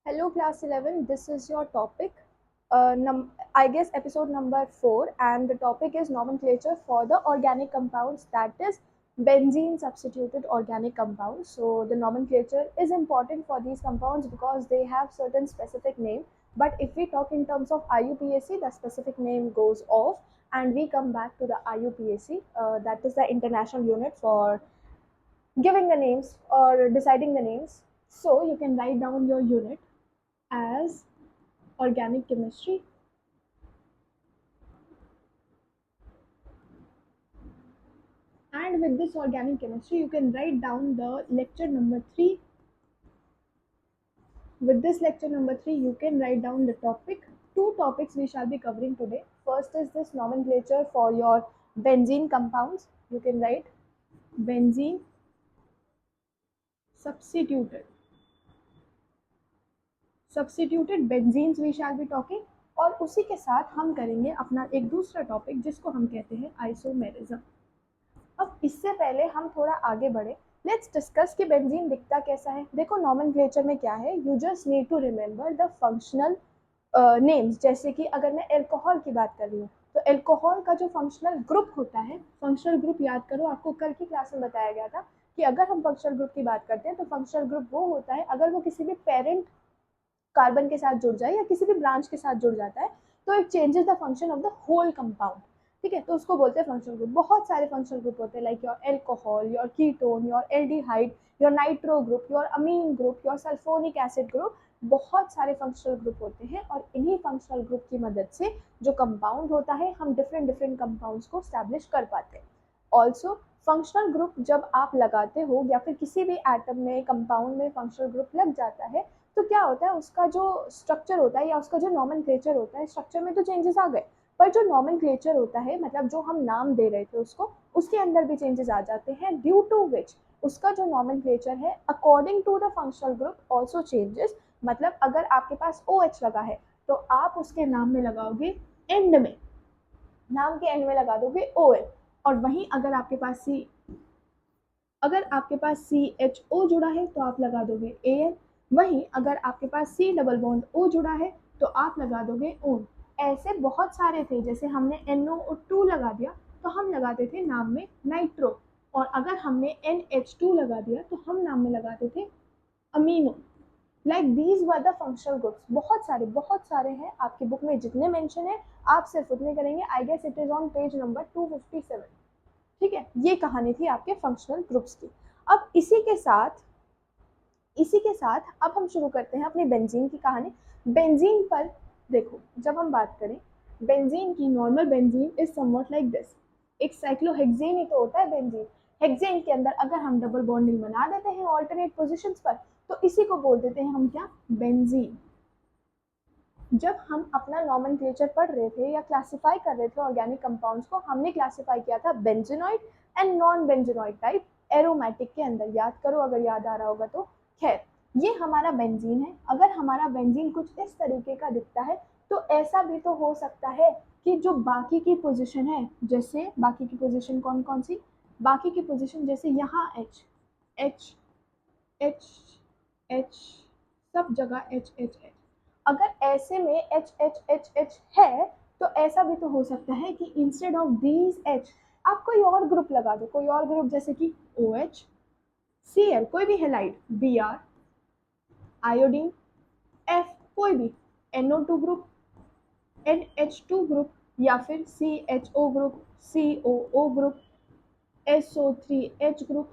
Hello, class 11. This is your topic. I guess episode number 4, and the topic is nomenclature for the organic compounds, that is, benzene substituted organic compounds. So, the nomenclature is important for these compounds because they have certain specific name. But if we talk in terms of IUPAC, the specific name goes off, and we come back to the IUPAC, that is the international unit for giving the names or deciding the names. So, you can write down your unit as organic chemistry, and with this organic chemistry you can write down the lecture number 3. With this lecture number 3 you can write down the topic. Two topics we shall be covering today. First is this nomenclature for your benzene compounds. You can write benzene substituted substituted benzenes we shall be talking, और उसी के साथ हम करेंगे अपना एक दूसरा topic जिसको हम कहते हैं आइसोमेरिज्म. अब इससे पहले हम थोड़ा आगे बढ़े, लेट्स डिस्कस कि बेंजीन दिखता कैसा है. देखो नॉमेनक्लेचर में क्या है, you just need to remember the functional names. जैसे कि अगर मैं एल्कोहल की बात कर रही हूँ तो एल्कोहल का जो फंक्शनल ग्रुप होता है, फंक्शनल ग्रुप याद करो, आपको कल की क्लास में बताया गया था कि अगर हम फंक्शनल ग्रुप की बात करते हैं तो फंक्शनल ग्रुप वो होता है अगर वो किसी भी पेरेंट कार्बन के साथ जुड़ जाए या किसी भी ब्रांच के साथ जुड़ जाता है तो it changes the function of the whole compound. ठीक है, तो उसको बोलते हैं फंक्शनल ग्रुप. बहुत सारे फंक्शनल ग्रुप होते हैं like your alcohol, your ketone, your aldehyde, your nitro group, your amine group, your sulphonic acid group. बहुत सारे फंक्शनल ग्रुप होते हैं और इन्हीं फंक्शनल ग्रुप की मदद से जो कंपाउंड होता है हम डिफरेंट डिफरेंट कंपाउंड्स को स्टैब्लिश कर पाते हैं. ऑल्सो फंक्शनल ग्रुप जब आप लगाते हो या फिर किसी भी एटम में कंपाउंड में फंक्शनल ग्रुप लग जाता है तो क्या होता है, उसका जो स्ट्रक्चर होता है या उसका जो नॉमेनक्लेचर होता है, स्ट्रक्चर में तो चेंजेस आ गए पर जो नॉमेनक्लेचर होता है, मतलब जो हम नाम दे रहे थे उसको, उसके अंदर भी चेंजेस आ जाते हैं, ड्यू टू विच उसका जो नॉमेनक्लेचर है according to the functional group also changes. मतलब अगर आपके पास OH लगा है तो आप उसके नाम में लगाओगे एंड में, नाम के एंड में लगा दोगे OL. और वहीं अगर आपके पास CHO जुड़ा है तो आप लगा दोगे AN. वहीं अगर आपके पास C डबल बॉन्ड O जुड़ा है तो आप लगा दोगे ON. ऐसे बहुत सारे थे, जैसे हमने NO2 लगा दिया तो हम लगाते थे नाम में नाइट्रो, और अगर हमने NH2 लगा दिया तो हम नाम में लगाते थे amino. Like these were the functional groups. बहुत सारे हैं आपकी बुक में, जितने मेंशन है आप सिर्फ उतने करेंगे. I guess it is on page number 257. ठीक है, ये कहानी थी आपके फंक्शनल ग्रुप्स की. अब इसी के साथ अब हम शुरू करते हैं अपनी बेंजीन की कहानी. बेंजीन पर देखो, जब हम बात करें बेंजीन की, normal benzene is somewhat like this. एक साइक्लोहेक्सेन ही तो होता है बेंजीन. हेक्सेन के अंदर अगर हम डबल बॉन्डिंग बना देते हैं ऑल्टरनेट पोजीशंस पर तो इसी को बोल देते हैं हम क्या, बेंजीन. जब हम अपना नॉमेनक्लेचर पढ़ रहे थे या क्लासिफाई कर रहे थे ऑर्गेनिक कंपाउंड्स को, हमने क्लासिफाई किया था benzenoid and non benzenoid type aromatic के अंदर. याद करो अगर याद आ रहा होगा तो. खैर, ये हमारा बेंजीन है. अगर हमारा बेंजीन कुछ इस तरीके का दिखता है तो ऐसा भी तो हो सकता है कि जो बाकी की पोजीशन है, जैसे बाकी की पोजीशन कौन कौन सी, बाकी की पोजीशन जैसे यहाँ H H H H, सब जगह H H H. अगर ऐसे में H H H H है तो ऐसा भी तो हो सकता है कि इंस्टेड ऑफ दीज H आप कोई और ग्रुप लगा दो, कोई और ग्रुप जैसे कि OH, Cl, कोई भी हेलाइड, Br, आयोडीन, F, कोई भी, NO2 ग्रुप, NH2 ग्रुप, या फिर CHO group, COO group, SO3H group.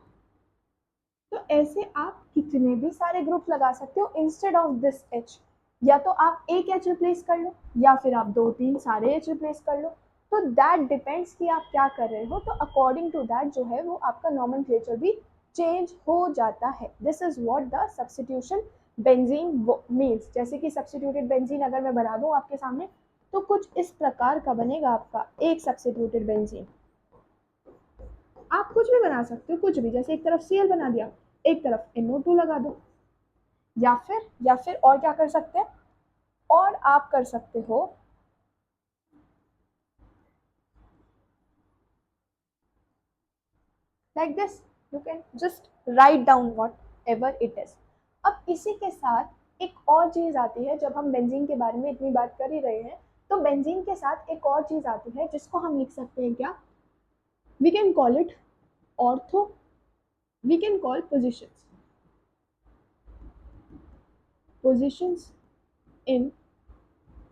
तो ऐसे आप कितने भी सारे ग्रुप लगा सकते हो इंस्टेड ऑफ दिस H. या तो आप एक H रिप्लेस कर लो या फिर आप 2-3 सारे H रिप्लेस कर लो. तो दैट डिपेंड्स कि आप क्या कर रहे हो. तो अकॉर्डिंग टू दैट जो है वो आपका नॉमेनक्लेचर भी चेंज हो जाता है. This is what the substitution benzene means. जैसे कि सब्स्टिट्यूटेड बेंजीन अगर मैं बना दूं आपके सामने तो कुछ इस प्रकार का बनेगा आपका एक सब्स्टिट्यूटेड बेंजीन. आप कुछ भी बना सकते हो, कुछ भी, जैसे एक तरफ Cl बना दिया, एक तरफ NO2 लगा दो. या फिर और क्या कर सकते हैं, और आप कर सकते हो like this. You can just write down whatever it is. अब इसी के साथ एक और चीज़ आती है, जब हम बेंजीन के बारे में इतनी बात कर ही रहे हैं तो बेंजीन के साथ एक और चीज़ आती है जिसको हम लिख सकते हैं क्या, we can call it ortho, we can call positions in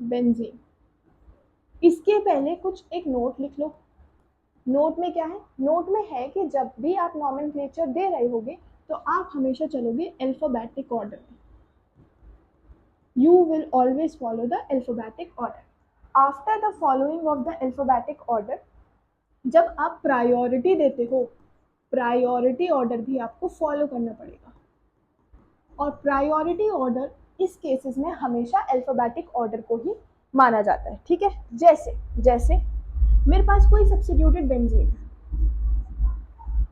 benzene. इसके पहले कुछ एक नोट लिख लो। नोट में क्या है, नोट में है कि जब भी आप नॉमेनक्लेचर दे रहे होगे तो आप हमेशा चलोगे अल्फाबेटिक ऑर्डर में। You will always follow the alphabetic order. After the following of the alphabetic order, जब आप प्रायोरिटी देते हो, प्रायोरिटी ऑर्डर भी आपको फॉलो करना पड़ेगा। और प्रायोरिटी ऑर्डर इस केसेस में हमेशा अल्फाबेटिक ऑर्डर को ही माना जाता है, ठीक है। जैसे जैसे मेरे पास कोई सब्स्टिट्यूटेड बेंजीन है,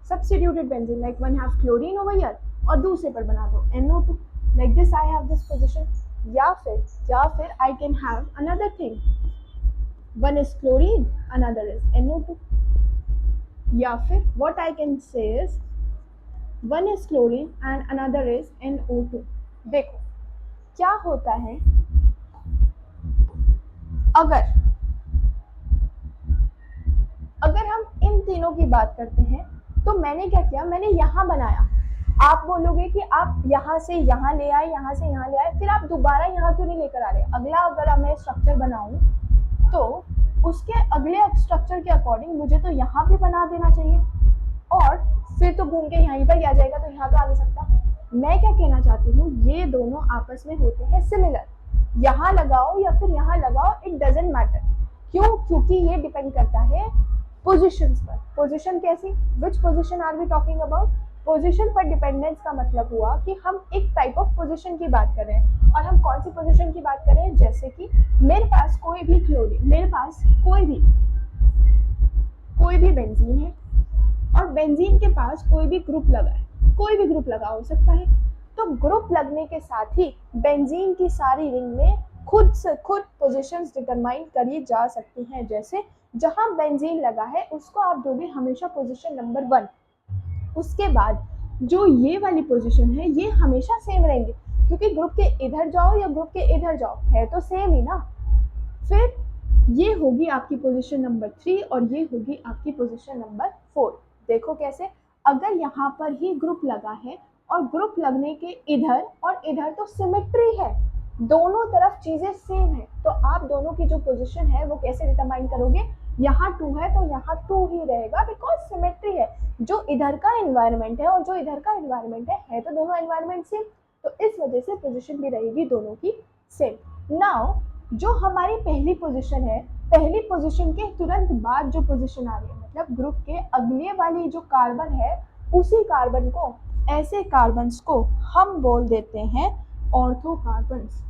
substituted benzene like one have chlorine over here, और दूसरे पर बना दो NO2 like this, I have this position. या फिर I can have another thing, one is chlorine another is NO2, या फिर what I can say is one is chlorine and another is NO2। देखो क्या होता है, अगर हम इन तीनों की बात करते हैं तो मैंने क्या किया, मैंने यहाँ बनाया। आप बोलोगे कि आप यहाँ से यहाँ ले आए, यहाँ से यहाँ ले आए, फिर आप दोबारा यहाँ क्यों नहीं लेकर आ रहे। अगला अगर मैं स्ट्रक्चर बनाऊं तो उसके अगले स्ट्रक्चर के अकॉर्डिंग मुझे तो यहाँ भी बना देना चाहिए, और फिर तो घूम के यहीं पर ही आ जाएगा, तो यहाँ तो आ नहीं सकता। मैं क्या कहना चाहती हूँ, ये दोनों आपस में होते हैं सिमिलर, यहाँ लगाओ या फिर यहाँ लगाओ, इट डजेंट मैटर। क्यों, क्योंकि ये डिपेंड करता है पोजीशंस पर। पोजीशन कैसी, which position are we talking about. Position पर डिपेंडेंस का मतलब हुआ कि हम एक टाइप ऑफ पोजीशन की बात कर रहे हैं, और हम कौन सी पोजीशन की बात कर रहे हैं। जैसे कि मेरे पास कोई भी क्लोरीन, मेरे पास कोई भी बेंजीन है, और बेंजीन के पास कोई भी ग्रुप लगा है, कोई भी ग्रुप लगा हो सकता है, तो ग्रुप लगने के साथ ही बेंजीन की सारी रिंग में खुद से खुद पोजीशंस डिटरमाइन करी जा सकती हैं। जैसे जहां बेंजीन लगा है उसको आप दोगे हमेशा पोजीशन नंबर 1, उसके बाद जो ये वाली पोजीशन है ये हमेशा सेम रहेंगे, क्योंकि ग्रुप के इधर जाओ या ग्रुप के इधर जाओ है तो सेम ही ना। फिर ये होगी आपकी पोजीशन नंबर 3 और ये होगी आपकी पोजीशन नंबर 4। देखो कैसे, अगर यहाँ पर ही ग्रुप लगा है और ग्रुप लगने के इधर और इधर तो सिमेट्री है, दोनों तरफ चीजें सेम है, तो आप दोनों की जो पोजीशन है वो कैसे डिटरमाइन करोगे। यहाँ 2 है तो यहाँ 2 ही रहेगा, बिकॉज सिमेट्री है। जो इधर का एनवायरनमेंट है और जो इधर का एनवायरनमेंट है तो दोनों एनवायरनमेंट सेम, तो इस वजह से पोजीशन भी रहेगी दोनों की सेम। नाउ जो हमारी पहली पोजीशन है, पहली पोजीशन के तुरंत बाद जो पोजीशन आ रही है, मतलब ग्रुप के अगले वाली जो कार्बन है, उसी कार्बन को, ऐसे कार्बन्स को हम बोल देते हैं ऑर्थो कार्बन्स।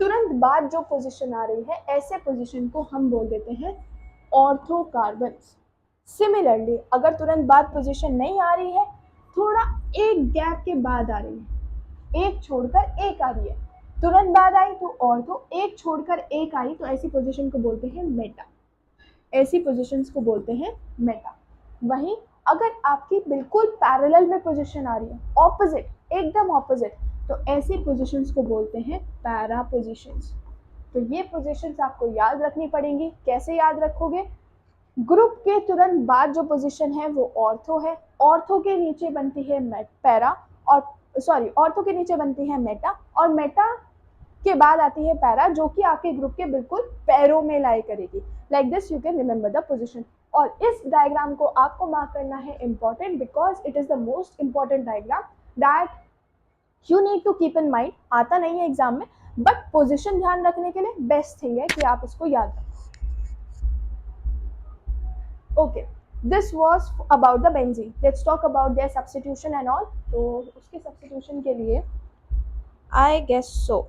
तुरंत बाद जो पोजीशन आ रही है, ऐसे पोजीशन को हम बोल देते हैं ऑर्थो कार्बन्स। सिमिलरली अगर तुरंत बाद पोजीशन नहीं आ रही है, थोड़ा एक गैप के बाद आ रही है, एक छोड़कर एक आ रही है, तुरंत बाद आई तो ऑर्थो, एक छोड़कर एक आई तो ऐसी पोजीशन को बोलते हैं मेटा, ऐसी पोजीशंस को बोलते हैं मेटा। वहीं अगर आपकी बिल्कुल पैरेलल में पोजीशन आ रही है, ऑपोजिट, एकदम ऑपोजिट, तो ऐसी पोजीशंस को बोलते हैं पैरा पोजीशंस। तो ये पोजीशंस आपको याद रखनी पड़ेंगी। कैसे याद रखोगे, ग्रुप के तुरंत बाद जो पोजीशन है वो ऑर्थो है, ऑर्थो के नीचे बनती है पैरा, और ऑर्थो के नीचे बनती है मेटा, और मेटा के बाद आती है पैरा, जो कि आपके ग्रुप के बिल्कुल पैरों में लाई करेगी। Like this you can remember the position. और इस डायग्राम को आपको मार्क करना है important, because it is the most important diagram that you need to keep in mind. आता नहीं है एग्जाम में, बट पोजीशन ध्यान रखने के लिए बेस्ट थिंग है कि आप इसको याद रखें। Okay, this was about the benzene. Let's talk about their substitution and all. तो उसके substitution के लिए I guess so.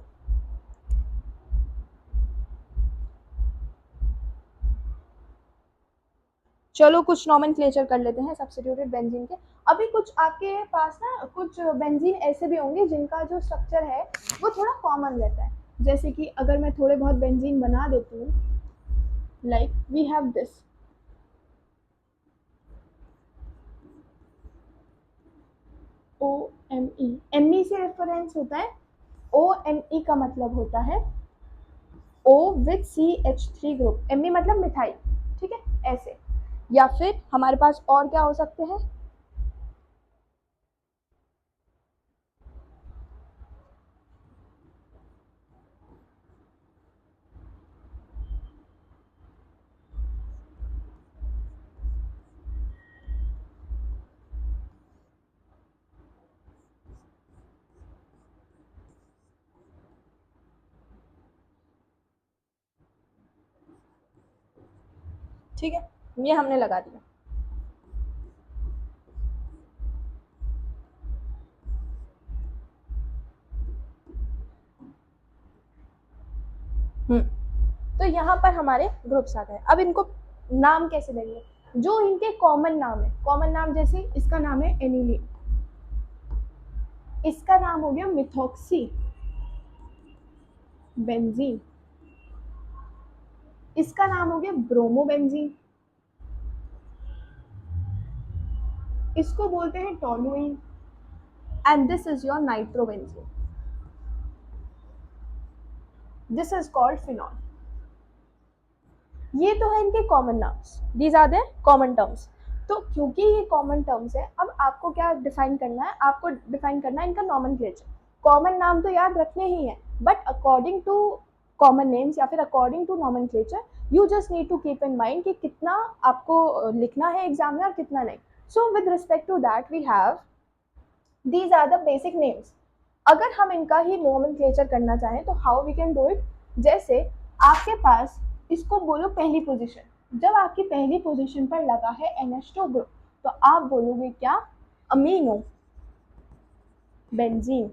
चलो कुछ नॉमेनक्लेचर कर लेते हैं सब्स्टिट्यूटेड बेंजीन के। अभी कुछ आपके पास ना कुछ बेंजीन ऐसे भी होंगे जिनका जो स्ट्रक्चर है वो थोड़ा कॉमन रहता है। जैसे कि अगर मैं थोड़े बहुत बेंजीन बना देती हूँ, like we have this, OMe, Me से रेफरेंस होता है OMe का मतलब होता है O with CH3 group, Me मतलब मिथाइल, ठीक है, ऐसे। या फिर हमारे पास और क्या हो सकते हैं, ठीक है, ये हमने लगा दिया। तो यहाँ पर हमारे ग्रुप्स आ गए। अब इनको नाम कैसे देंगे, जो इनके कॉमन नाम है, कॉमन नाम जैसे इसका नाम है एनिलीन, इसका नाम हो गया मिथॉक्सी बेंजीन, इसका नाम हो गया ब्रोमोबेंजीन, इसको बोलते हैं toluene, and this is your nitrobenzene, this is called phenol. ये तो है इनके कॉमन नाम्स, these are the common terms. तो क्योंकि ये कॉमन टर्म्स है, अब आपको क्या डिफाइन करना है, आपको डिफाइन करना है इनका नॉमेनक्लेचर। कॉमन नाम तो याद रखने ही है, but according to common names या फिर according to nomenclature, you just need to keep in mind कि कितना आपको लिखना है एग्जाम में और कितना नहीं। So with respect to that we have these are the basic names. अगर हम इनका ही नॉमेनक्लेचर करना चाहें तो how we can do it, जैसे आपके पास, इसको बोलो पहली पोजीशन, जब आपकी पहली पोजीशन पर लगा है NH2 ग्रुप, तो आप बोलोगे क्या, अमीनो बेंजीन,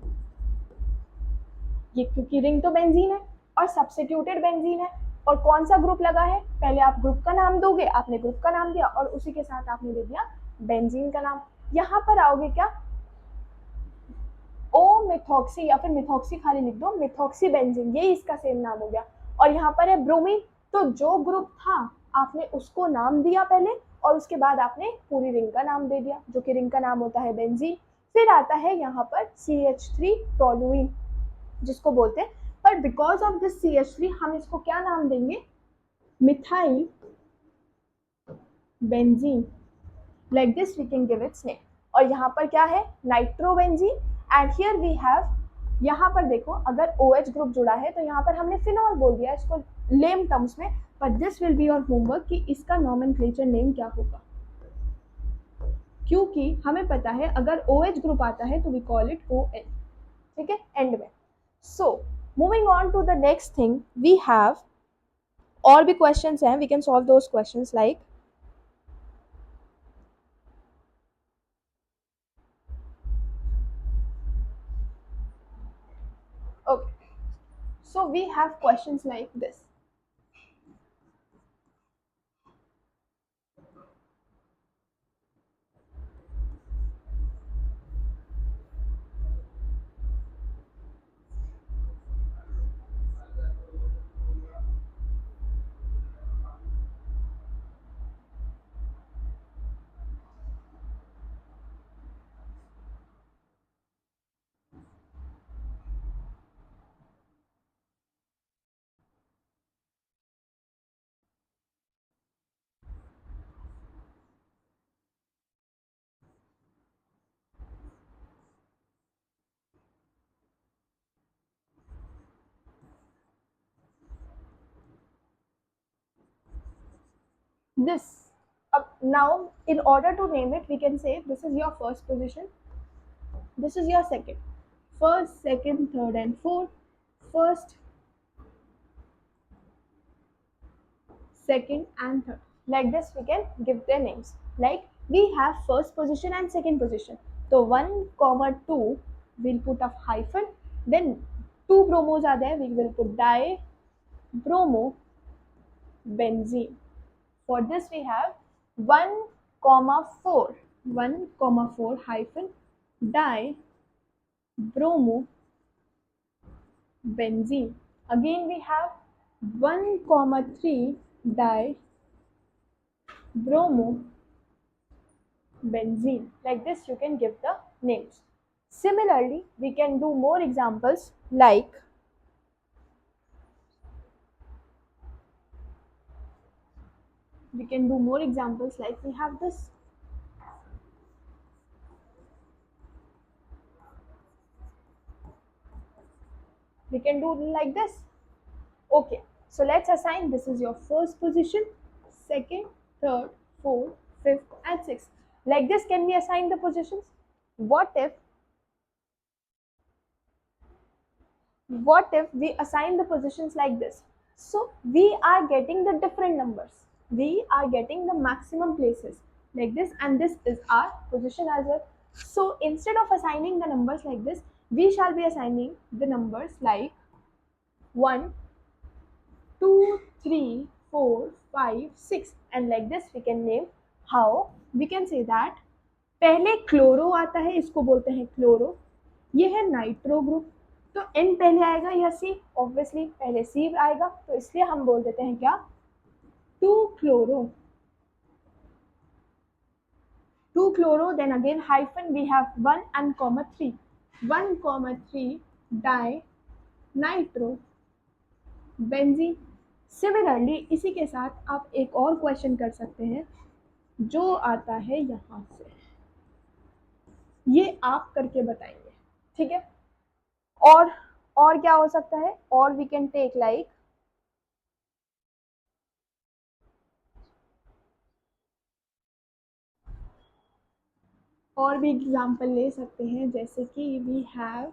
ये क्योंकि रिंग तो बेंजीन है और सब्स्टिट्यूटेड बेंजीन है, और कौन सा ग्रुप लगा है, पहले आप ग्रुप का नाम दोगे, आपने ग्रुप का नाम दिया और उसी के साथ आपने दे दिया बेंजीन का नाम। यहाँ पर आओगे क्या, ओ मिथॉक्सी या फिर मिथॉक्सी खाली लिख दो, मिथॉक्सी बेंजीन, ये इसका सेम नाम हो गया। और यहाँ पर है ब्रोमीन, तो जो ग्रुप था आपने उसको नाम दिया पहले और उसके बाद आपने पूरी रिंग का नाम दे दिया, जो कि रिंग का नाम होता है बेंजीन। फिर आता है यहाँ पर CH3 टोलुइन, जिसको बोलते हैं, पर बिकॉज ऑफ दिस CH3 हम इसको क्या नाम देंगे, methyl benzene, like this we can give its name. और यहाँ पर क्या है, nitrobenzene, and here we have, यहाँ पर देखो अगर OH ग्रुप जुड़ा है तो यहाँ पर हमने फिनॉल बोल दिया इसको लेम टर्म्स में, पर this will be your homework कि इसका नॉमेनक्लेचर नेम क्या होगा, क्योंकि हमें पता है अगर OH ग्रुप आता है तो वी कॉल इट ON, ठीक है, एंड में। So moving on to the next thing, we have और भी क्वेश्चंस हैं, we can solve those questions like, okay, so we have questions like this. This, now in order to name it, we can say this is your first position, this is your second, first, second, third, and fourth, first, second, and third. Like this, we can give their names. Like we have first position and second position. So 1, 2, we'll put a hyphen. Then two bromos are there. We will put di bromo benzene. For this we have 1, 4, 1, 4 hyphen di bromo benzene. Again we have 1, 3 di bromo benzene. Like this you can give the names. Similarly, we can do more examples like we have this. We can do like this. Okay, so let's assign this is your first position, second, third, fourth, fifth, and sixth. Like this, can we assign the positions? What if we assign the positions like this? So we are getting the different numbers. We are getting the maximum places like this, and this is our position as well. So instead of assigning the numbers like this, we shall be assigning the numbers like 1, 2, 3, 4, 5, 6, and like this we can name. How we can say that पहले chloro आता है, इसको बोलते हैं chloro. ये है nitro group. तो N पहले आएगा या सी? ऑब्वियसली पहले सी आएगा, तो इसलिए हम बोल देते हैं क्या? 2 chloro. 2 chloro, then again hyphen we have 1 and comma 3. 1 comma 3 di nitro benzene. Similarly इसी के साथ आप एक और क्वेश्चन कर सकते हैं जो आता है यहाँ से. ये आप करके बताएंगे, ठीक है? और क्या हो सकता है? और वी कैन टेक लाइक और भी एग्जाम्पल ले सकते हैं, जैसे कि वी हैव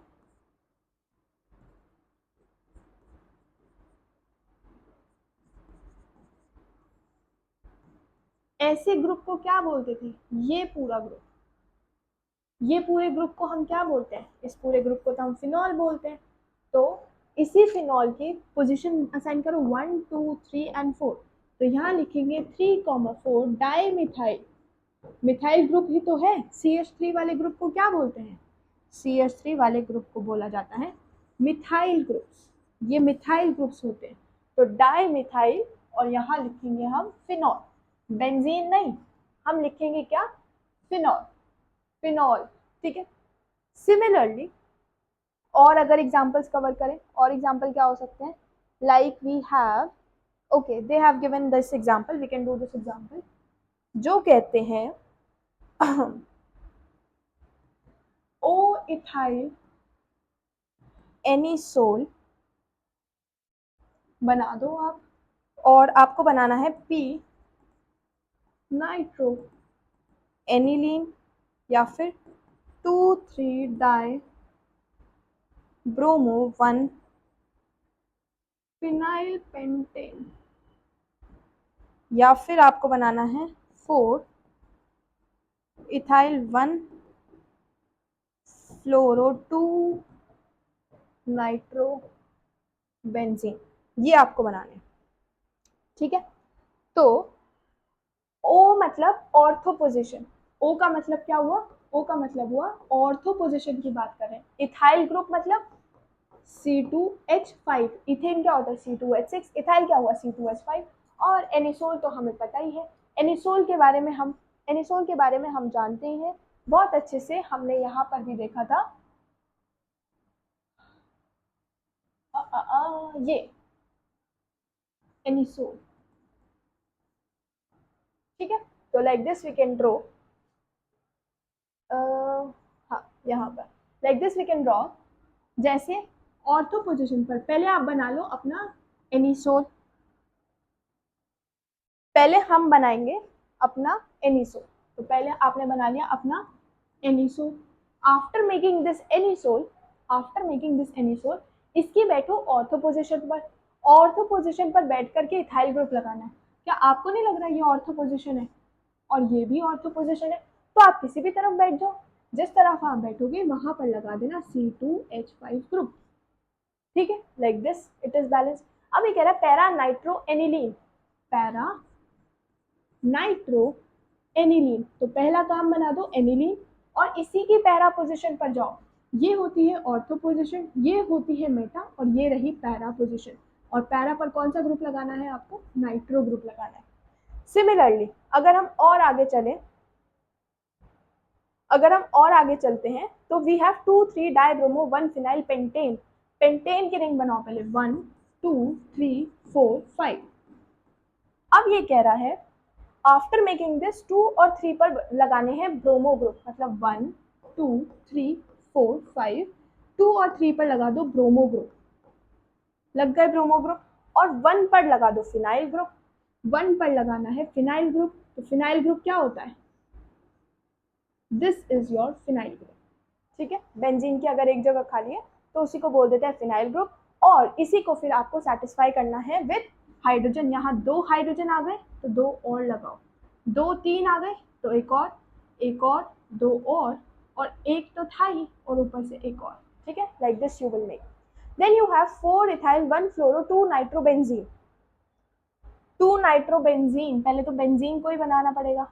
ऐसे ग्रुप को क्या बोलते थे? ये पूरा ग्रुप, ये पूरे ग्रुप को हम क्या बोलते हैं? इस पूरे ग्रुप को तो हम फिनॉल बोलते हैं. तो इसी फिनॉल की पोजीशन असाइन करो 1, 2, 3 एंड 4. तो यहाँ लिखेंगे 3,4 डाई मिथाइल. मिथाइल ग्रुप ही तो है. CH3 वाले ग्रुप को क्या बोलते हैं? CH3 वाले ग्रुप को बोला जाता है मिथाइल ग्रुप्स. ये मिथाइल ग्रुप्स होते हैं. तो डाई मिथाइल, और यहाँ लिखेंगे हम फिनॉल. बेंजीन नहीं, हम लिखेंगे क्या? फिनॉल. फिनॉल, ठीक है? सिमिलरली और अगर एग्जाम्पल्स कवर करें, और एग्जाम्पल क्या हो सकते हैं? Like we have, okay, they have given this example, we can do this example, जो कहते हैं ओ इथाइल एनिसोल बना दो आप, और आपको बनाना है पी नाइट्रो एनिलीन, या फिर 2,3 डाई ब्रोमो 1 फिनाइल पेंटेन, या फिर आपको बनाना है 4 इथाइल 1 फ्लोरो 2 नाइट्रो बेंजीन. ये आपको बनाने हैं, ठीक है? तो ओ मतलब ऑर्थो पोजिशन. ओ का मतलब क्या हुआ? ओ का मतलब हुआ ऑर्थो पोजिशन की बात कर रहे हैं. इथाइल ग्रुप मतलब C2H5. इथेन क्या होता है? C2H6. इथाइल क्या हुआ? C2H5. और एनिसोल तो हमें पता ही है. एनिसोल के बारे में हम जानते ही हैं बहुत अच्छे से. हमने यहाँ पर भी देखा था ये एनिसोल, ठीक है? तो like this we can draw, हाँ यहाँ पर like this we can draw. जैसे ऑर्थो पोजीशन पर पहले आप बना लो अपना एनिसोल. पहले हम बनाएंगे अपना एनिसोल. तो पहले आपने बना लिया अपना anisole. After making this anisole, इसकी बैठो ऑर्थो पोजीशन पर. ऑर्थो पोजीशन पर बैठ करके इथाइल ग्रुप लगाना है. क्या आपको नहीं लग रहा ये ऑर्थो पोजीशन है और ये भी ऑर्थो पोजीशन है? तो आप किसी भी तरफ बैठ जाओ, जिस तरफ आप बैठोगे वहां पर लगा देना C2H5 ग्रुप, ठीक है? Like this it is balance. अब ये कह रहा है para nitro aniline. Para nitro aniline, तो पहला काम बना दो एनिलीन, और इसी की पैरा पोजीशन पर जाओ. ये होती है ऑर्थो पोजीशन, ये होती है मेटा, और ये रही पैरा पोजीशन. और पैरा पर कौन सा ग्रुप लगाना है? आपको नाइट्रो ग्रुप लगाना है. सिमिलरली अगर हम और आगे चलें, अगर हम और आगे चलते हैं तो we have 2 3 dibromo 1 phenyl pentane. Pentane की रिंग बनाओ पहले 1 2 3 4 5। अब ये कह रहा है आफ्टर मेकिंग दिस 2 और 3 पर लगाने हैं ब्रोमो ग्रुप, मतलब 1 2 3 4 5, 2 और 3 पर लगा दो ब्रोमो ग्रुप, लग गए ब्रोमो ग्रुप। और 1 पर लगा दो फिनाइल ग्रुप, 1 पर लगाना है फिनाइल ग्रुप। तो फिनाइल ग्रुप क्या होता है, this is your phenyl group. ठीक है, बेंजीन की अगर एक जगह खाली है तो उसी को बोल देते हैं फिनाइल ग्रुप। और इसी को फिर आपको सेटिस्फाई करना है विद हाइड्रोजन। यहाँ 2 हाइड्रोजन आ गए तो 2 और लगाओ, 2 3 आ गए तो एक और, 2 और एक तो था ही और ऊपर से एक और। ठीक है, like this you will make. Then you have 4 ethyl 1 fluoro 2 nitrobenzene. 2 nitrobenzene, पहले तो बेंजीन को ही बनाना पड़ेगा।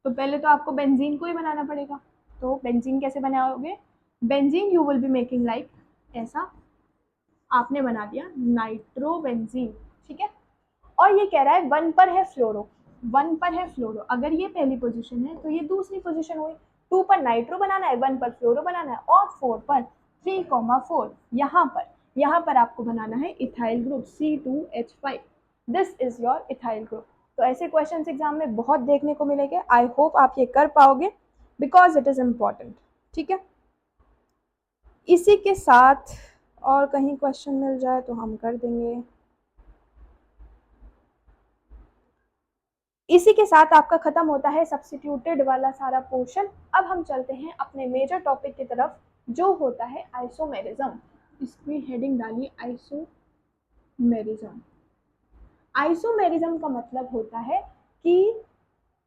तो पहले तो आपको बेंजीन को ही बनाना पड़ेगा। तो बेंजीन कैसे बनाओगे, benzene you will be making like ऐसा, आपने बना दिया नाइट्रोबेंजीन। ठीक है, और ये कह रहा है 1 पर है फ्लोरो, 1 पर है फ्लोरो। अगर ये पहली पोजीशन है तो ये दूसरी पोजीशन हुई। 2 पर नाइट्रो बनाना है, 1 पर फ्लोरो बनाना है, और 4 पर 3,4 यहाँ पर आपको बनाना है ethyl group C2H5। This is your ethyl group. तो ऐसे क्वेश्चंस एग्जाम में बहुत देखने को मिलेंगे। आई होप आप ये कर पाओगे बिकॉज इट इज इम्पॉर्टेंट। ठीक है, इसी के साथ और कहीं क्वेश्चन मिल जाए तो हम कर देंगे। इसी के साथ आपका खत्म होता है सब्स्टिट्यूटेड वाला सारा पोर्शन। अब हम चलते हैं अपने मेजर टॉपिक की तरफ जो होता है आइसोमेरिज्म। इसकी हेडिंग डालिए आइसोमेरिज्म। आइसोमेरिज्म का मतलब होता है कि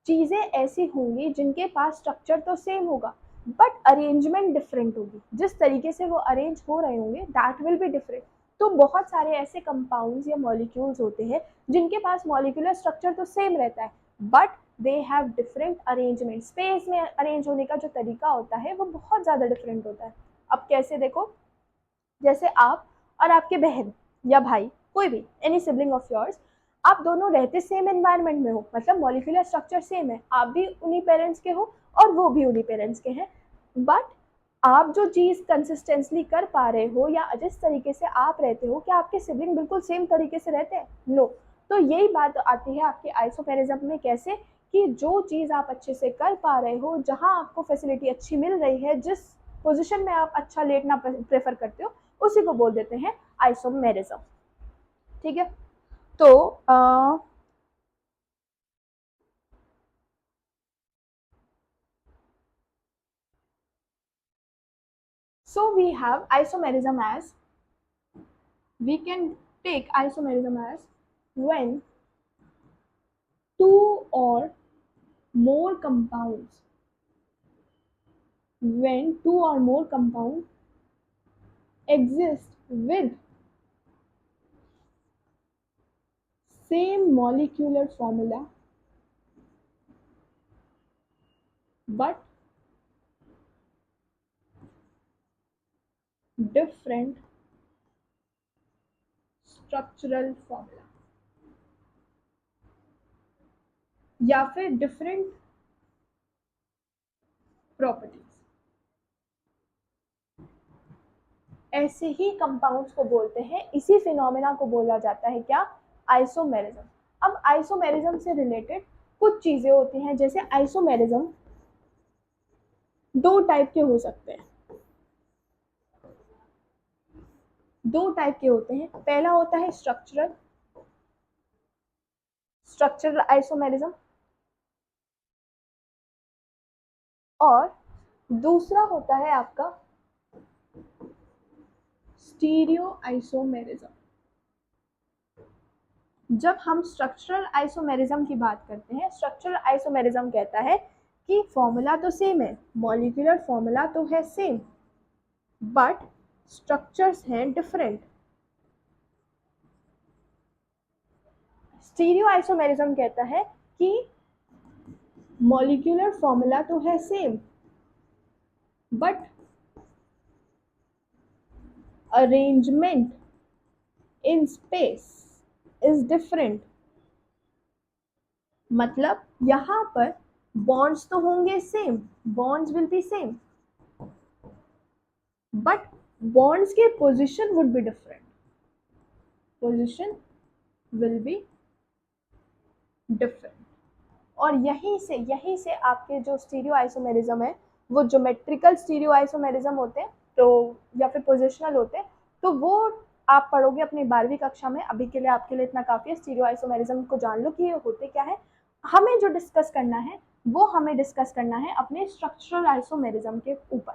चीज़ें ऐसी होंगी जिनके पास स्ट्रक्चर तो सेम होगा बट अरेंजमेंट डिफरेंट होगी। जिस तरीके से वो अरेंज हो रहे होंगे दैट विल बी डिफरेंट। तो बहुत सारे ऐसे कंपाउंड्स या मॉलिक्यूल्स होते हैं जिनके पास मॉलिक्यूलर स्ट्रक्चर तो सेम रहता है but they have different arrangement. Space में अरेंज होने का जो तरीका होता है वो बहुत ज़्यादा डिफरेंट होता है। अब कैसे, देखो, जैसे आप और आपके बहन या भाई, कोई भी एनी सिबलिंग ऑफ योर्स, आप दोनों रहते सेम एनवायरनमेंट में हो, मतलब मॉलिक्यूलर स्ट्रक्चर सेम है, आप भी उन्हीं पेरेंट्स के हो और वो भी उन्हीं पेरेंट्स के हैं, बट आप जो चीज़ कंसिस्टेंटली कर पा रहे हो या जिस तरीके से आप रहते हो, क्या आपके सिबलिंग बिल्कुल सेम तरीके से रहते हैं? नो। तो यही बात आती है आपके आइसोपेरिज्म में, कैसे कि जो चीज़ आप अच्छे से कर पा रहे हो, जहाँ आपको फैसिलिटी अच्छी मिल रही है, जिस पोजिशन में आप अच्छा लेटना प्रेफर करते हो, उसी को बोल देते हैं आइसोमेरिज्म। ठीक है, तो so we have isomerism as, we can take isomerism as when two or more compounds, when two or more compounds exist with same molecular formula but different structural formula या फिर different properties, ऐसे ही compounds को बोलते हैं। इसी phenomena को बोला जाता है क्या, आइसोमेरिज्म। अब आइसोमेरिज्म से रिलेटेड कुछ चीजें होती हैं, जैसे आइसोमेरिज्म 2 टाइप के हो सकते हैं, 2 टाइप के होते हैं। पहला होता है स्ट्रक्चरल आइसोमेरिज्म, और दूसरा होता है आपका स्टीरियो आइसोमेरिज्म। जब हम स्ट्रक्चरल आइसोमेरिज्म की बात करते हैं, स्ट्रक्चरल आइसोमेरिज्म कहता है कि फॉर्मूला तो सेम है, मॉलिक्यूलर फॉर्मूला तो है सेम बट स्ट्रक्चर्स हैं डिफरेंट। स्टीरियो आइसोमेरिज्म कहता है कि मॉलिक्यूलर फॉर्मूला तो है same but arrangement in space is different, मतलब यहां पर बॉन्ड्स तो होंगे same, bonds will be same, but bonds के position would be different, position will be different. और यहीं से आपके जो स्टीरियो आइसोमेरिज्म है वो ज्योमेट्रिकल स्टीरियो आइसोमेरिज्म होते हैं, तो या फिर पोजिशनल होते हैं, तो वो आप पढ़ोगे अपनी 12वीं कक्षा में। अभी के लिए आपके लिए इतना काफ़ी है, स्टीरियो आइसोमेरिज्म को जान लो कि ये होते क्या है। हमें जो डिस्कस करना है वो हमें डिस्कस करना है अपने स्ट्रक्चरल आइसोमेरिज्म के ऊपर।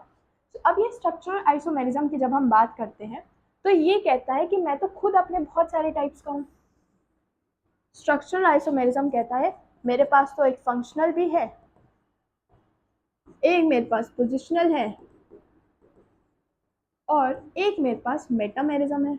तो अब ये स्ट्रक्चरल आइसोमेरिज्म की जब हम बात करते हैं तो ये कहता है कि मैं तो खुद अपने बहुत सारे टाइप्स का हूँ। स्ट्रक्चरल आइसोमेरिज्म कहता है मेरे पास तो एक फंक्शनल भी है, एक मेरे पास पोजिशनल है, और एक मेरे पास मेटामेरिज्म है।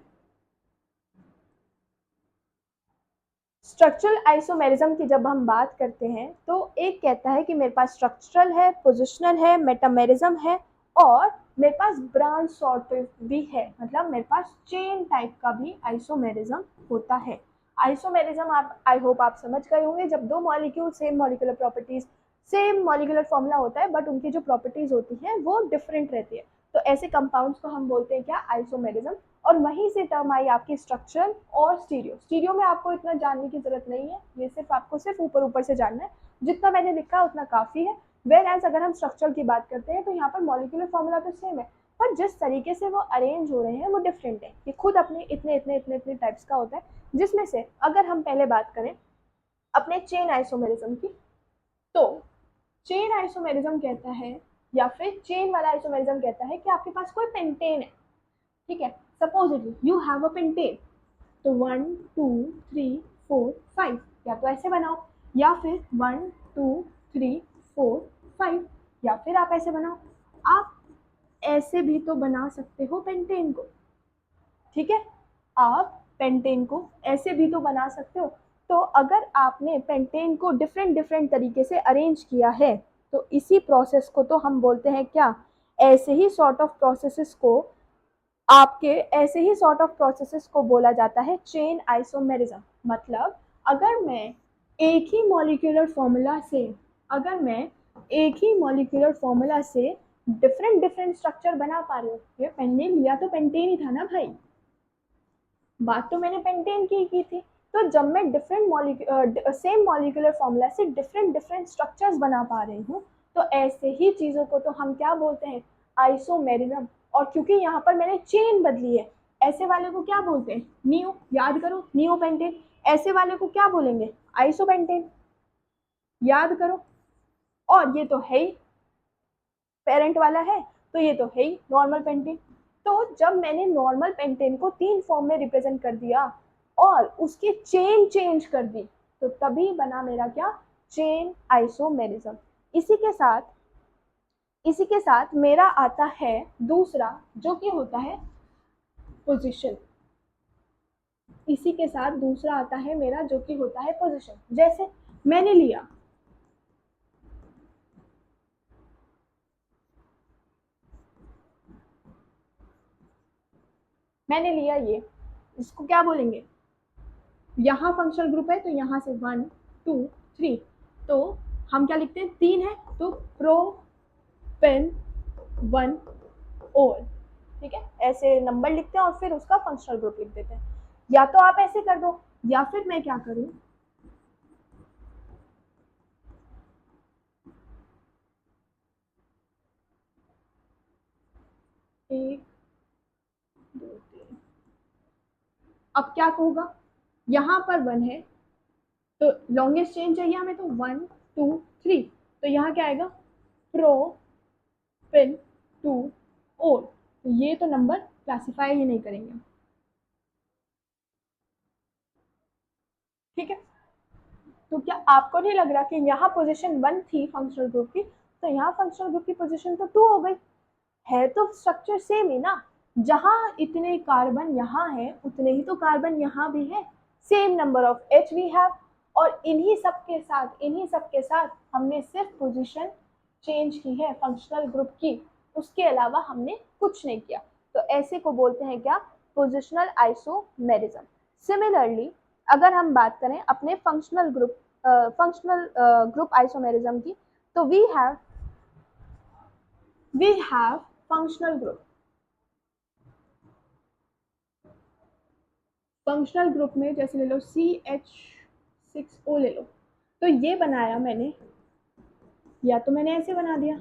स्ट्रक्चरल आइसोमेरिज्म की जब हम बात करते हैं तो एक कहता है कि मेरे पास स्ट्रक्चरल है, पोजिशनल है, मेटामेरिज्म है, और मेरे पास ब्रांच सॉर्ट भी है, मतलब मेरे पास चेन टाइप का भी आइसोमेरिज्म होता है। आइसोमेरिज्म आप आई होप आप समझ गए होंगे, जब दो molecule same molecular properties, same molecular formula होता है बट उनकी जो प्रॉपर्टीज होती हैं वो डिफरेंट रहती है, तो ऐसे कंपाउंड्स को हम बोलते हैं क्या, आइसोमेरिज्म। और वहीं से टर्म आई आपकी स्ट्रक्चरल और स्टीरियो। स्टीरियो में आपको इतना जानने की जरूरत नहीं है, ये सिर्फ आपको सिर्फ ऊपर ऊपर से जानना है, जितना मैंने लिखा उतना काफी है। वेर एज अगर हम स्ट्रक्चर की बात करते हैं तो यहाँ पर मॉलिक्यूलर फॉर्मूला तो सेम है, पर जिस तरीके से वो अरेंज हो रहे हैं वो डिफरेंट है। ये खुद अपने इतने इतने इतने इतने टाइप्स का होता है, जिसमें से अगर हम पहले बात करें अपने चेन आइसोमेरिज्म की, तो चेन आइसोमेरिज्म कहता है या फिर चेन वाला आइसोमेरिज्म कहता है कि आपके पास कोई पेंटेन है, ठीक है, supposedly you have a pentane, तो 1 2 3 4 5, या तो ऐसे बनाओ, या फिर 1 2 3 4 5, या फिर आप ऐसे बनाओ। आप ऐसे भी तो बना सकते हो पेंटेन को, ठीक है, आप पेंटेन को ऐसे भी तो बना सकते हो। तो अगर आपने पेंटेन को डिफरेंट डिफरेंट तरीके से अरेंज किया है तो इसी प्रोसेस को तो हम बोलते हैं क्या, ऐसे ही सॉर्ट ऑफ प्रोसेसेस को, आपके ऐसे ही सॉर्ट ऑफ प्रोसेसेस को बोला जाता है चेन आइसोमेरिज्म। मतलब अगर मैं एक ही मॉलिक्यूलर फॉर्मूला से, अगर मैं एक ही मॉलिक्यूलर फॉर्मूला से डिफरेंट डिफरेंट स्ट्रक्चर बना पा रही हूँ, ये पेंटेन लिया तो पेंटेन ही था ना भाई, बात तो मैंने पेंटेन की थी। तो जब मैं डिफरेंट सेम मॉलिक्यूलर फॉर्मूला से डिफरेंट डिफरेंट स्ट्रक्चर्स बना पा रही हूँ, तो ऐसे ही चीज़ों को तो हम क्या बोलते हैं, आइसोमेरिज्म। और क्योंकि यहाँ पर मैंने चेन बदली है, ऐसे वाले को क्या बोलते हैं, नियो, याद करो, नियो पेंटेन। ऐसे वाले को क्या बोलेंगे, आइसोपेंटेन, याद करो। और ये तो है ही, पेरेंट वाला है, तो ये तो है ही नॉर्मल पेंटेन। तो जब मैंने नॉर्मल पेंटेन को 3 फॉर्म में रिप्रेजेंट कर दिया और उसकी चेन चेंज कर दी, तो तभी बना मेरा क्या, चेन आइसोमेरिज्म। इसी के साथ इसी के साथ मेरा आता है दूसरा, जो कि होता है पोजीशन। इसी के साथ दूसरा आता है मेरा, जो कि होता है पोजीशन। जैसे मैंने लिया, ये, इसको क्या बोलेंगे, यहाँ फंक्शनल ग्रुप है तो यहाँ से 1 2 3, तो हम क्या लिखते हैं, 3 है तो प्रो पेन 1 ओल, ठीक है, ऐसे नंबर लिखते हैं और फिर उसका फंक्शनल ग्रुप लिख देते हैं। या तो आप ऐसे कर दो, या फिर मैं क्या करूं, 1 2 3, अब क्या होगा, यहाँ पर 1 है तो लॉन्गेस्ट चेन चाहिए हमें, तो 1 2 3, तो यहाँ क्या आएगा, प्रो पिन 2 ओल, तो ये तो नंबर क्लासिफाई ही नहीं करेंगे, ठीक है। तो क्या आपको नहीं लग रहा कि यहाँ पोजीशन 1 थी फंक्शनल ग्रुप की, तो यहाँ फंक्शनल ग्रुप की पोजीशन तो 2 हो गई, है तो स्ट्रक्चर सेम ही ना, जहां इतने कार्बन यहाँ है उतने ही तो कार्बन यहाँ भी है, same number of H we have. और इन्हीं सब के साथ हमने सिर्फ पोजीशन चेंज की है फंक्शनल ग्रुप की, उसके अलावा हमने कुछ नहीं किया। तो ऐसे को बोलते हैं क्या, पोजिशनल आइसोमेरिज्म। सिमिलरली अगर हम बात करें अपने फंक्शनल ग्रुप आइसोमेरिज्म की, तो we have functional group. Functional group में जैसे ले लो CH6O ले लो, तो ये बनाया मैंने, या तो मैंने ऐसे बना दिया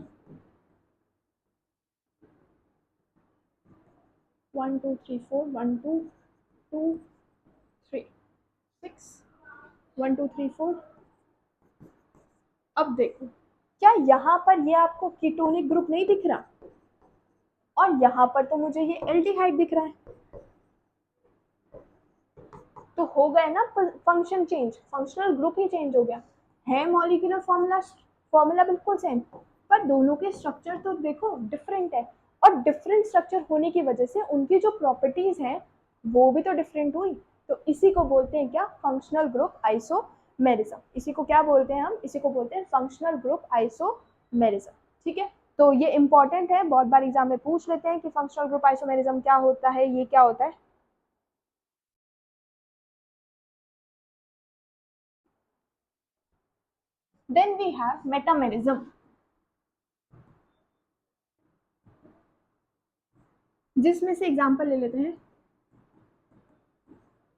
1 2 3 4 1 2 2 3 6 1 2 3 4। अब देखो, क्या यहाँ पर ये आपको कीटोनिक ग्रुप नहीं दिख रहा, और यहाँ पर तो मुझे ये एल्डिहाइड दिख रहा है, तो हो गए ना फंक्शन चेंज, फंक्शनल ग्रुप ही चेंज हो गया है। मॉलिक्यूलर फॉर्मूला बिल्कुल सेम, पर दोनों के स्ट्रक्चर तो देखो डिफरेंट है, और डिफरेंट स्ट्रक्चर होने की वजह से उनकी जो प्रॉपर्टीज हैं वो भी तो डिफरेंट हुई। तो इसी को बोलते हैं क्या, फंक्शनल ग्रुप आइसोमेरिज्म। इसी को क्या बोलते हैं हम, इसी को बोलते हैं फंक्शनल ग्रुप आइसोमेरिज्म। ठीक है, तो ये इंपॉर्टेंट है, बहुत बार एग्जाम में पूछ लेते हैं कि फंक्शनल ग्रुप आइसोमेरिज्म क्या होता है, ये क्या होता है। Then we have metamerism, जिसमें से एग्जांपल ले लेते हैं।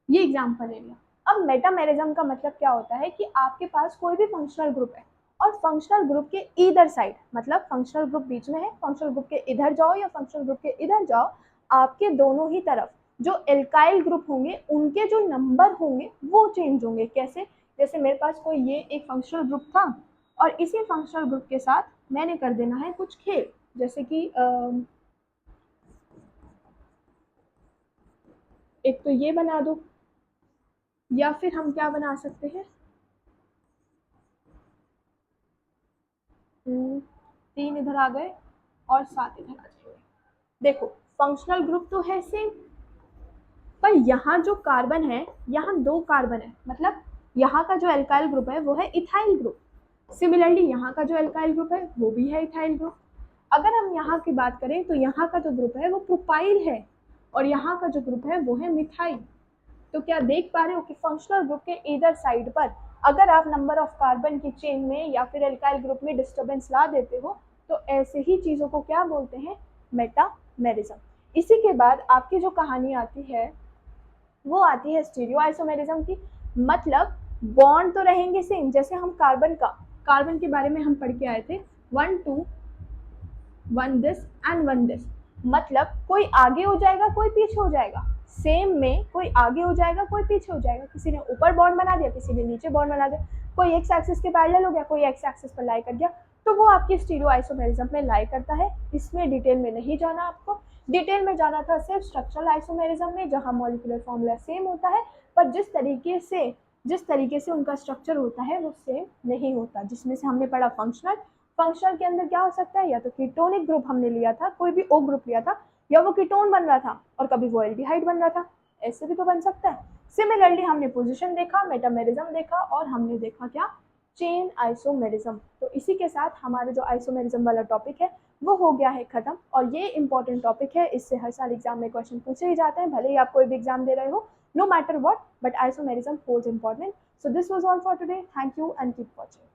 ये एग्जांपल ले लिया। अब मेटामेरिज्म का मतलब क्या होता है कि आपके पास कोई भी फंक्शनल ग्रुप है, और फंक्शनल ग्रुप के इधर साइड, मतलब फंक्शनल ग्रुप बीच में है, फंक्शनल ग्रुप के इधर जाओ या फंक्शनल ग्रुप के इधर जाओ, आपके दोनों ही तरफ जो एल्काइल ग्रुप होंगे उनके जो नंबर होंगे वो चेंज होंगे। कैसे, जैसे मेरे पास कोई ये एक फंक्शनल ग्रुप था, और इसी फंक्शनल ग्रुप के साथ मैंने कर देना है कुछ खेल, जैसे कि एक तो ये बना दो, या फिर हम क्या बना सकते हैं, 3 इधर आ गए और 7 इधर आ जाएंगे। देखो फंक्शनल ग्रुप तो है सेम, पर यहाँ जो कार्बन है, यहाँ 2 कार्बन है, मतलब यहाँ का जो एल्काइल ग्रुप है वो है इथाइल ग्रुप। सिमिलरली यहाँ का जो एल्काइल ग्रुप है वो भी है इथाइल ग्रुप। अगर हम यहाँ की बात करें तो यहाँ का जो ग्रुप है वो प्रोपाइल है, और यहाँ का जो ग्रुप है वो है मिथाइल। तो क्या देख पा रहे हो कि फंक्शनल ग्रुप के इधर साइड पर अगर आप नंबर ऑफ कार्बन की चेन में या फिर एल्काइल ग्रुप में डिस्टर्बेंस ला देते हो, तो ऐसे ही चीजों को क्या बोलते हैं, मेटामेरिज्म। इसी के बाद आपकी जो कहानी आती है वो आती है स्टीरियो आइसोमेरिज्म की। मतलब बॉन्ड तो रहेंगे सेम, जैसे हम कार्बन के बारे में हम पढ़ के आए थे 1 2 1 दिस एंड 1 दिस, मतलब कोई आगे हो जाएगा कोई पीछे हो जाएगा। सेम में कोई आगे हो जाएगा कोई पीछे हो जाएगा, किसी ने ऊपर बॉन्ड बना दिया किसी ने नीचे बॉन्ड बना दिया, कोई एक्स एक्सिस के पैरेलल हो गया कोई एक्स एक्सिस पर लाई कर गया, तो वो आपकी स्टीरियो आइसोमेरिज्म में लाई करता है। इसमें डिटेल में नहीं जाना आपको, डिटेल में जाना था सिर्फ स्ट्रक्चरल आइसोमेरिज्म में, जहां मॉलिक्यूलर फॉर्मूला सेम होता है, पर जिस तरीके से उनका स्ट्रक्चर होता है वो सेम नहीं होता। जिसमें से हमने पढ़ा फंक्शनल के अंदर क्या हो सकता है, या तो कीटोनिक ग्रुप हमने लिया था, कोई भी ओ ग्रुप लिया था, या वो कीटोन बन रहा था और कभी वो एल्डिहाइड बन रहा था, ऐसे भी तो बन सकता है। सिमिलरली हमने पोजीशन देखा, मेटामेरिज्म देखा, और हमने देखा क्या, चेन आइसोमेरिज्म। तो इसी के साथ हमारा जो आइसोमेरिज्म वाला टॉपिक है वो हो गया है खत्म, और ये इंपॉर्टेंट टॉपिक है, इससे हर साल एग्जाम में क्वेश्चन पूछे ही जाते हैं, भले ही आप कोई भी एग्जाम दे रहे हो, no matter what, but isomerism holds important. So this was all for today. Thank you and keep watching.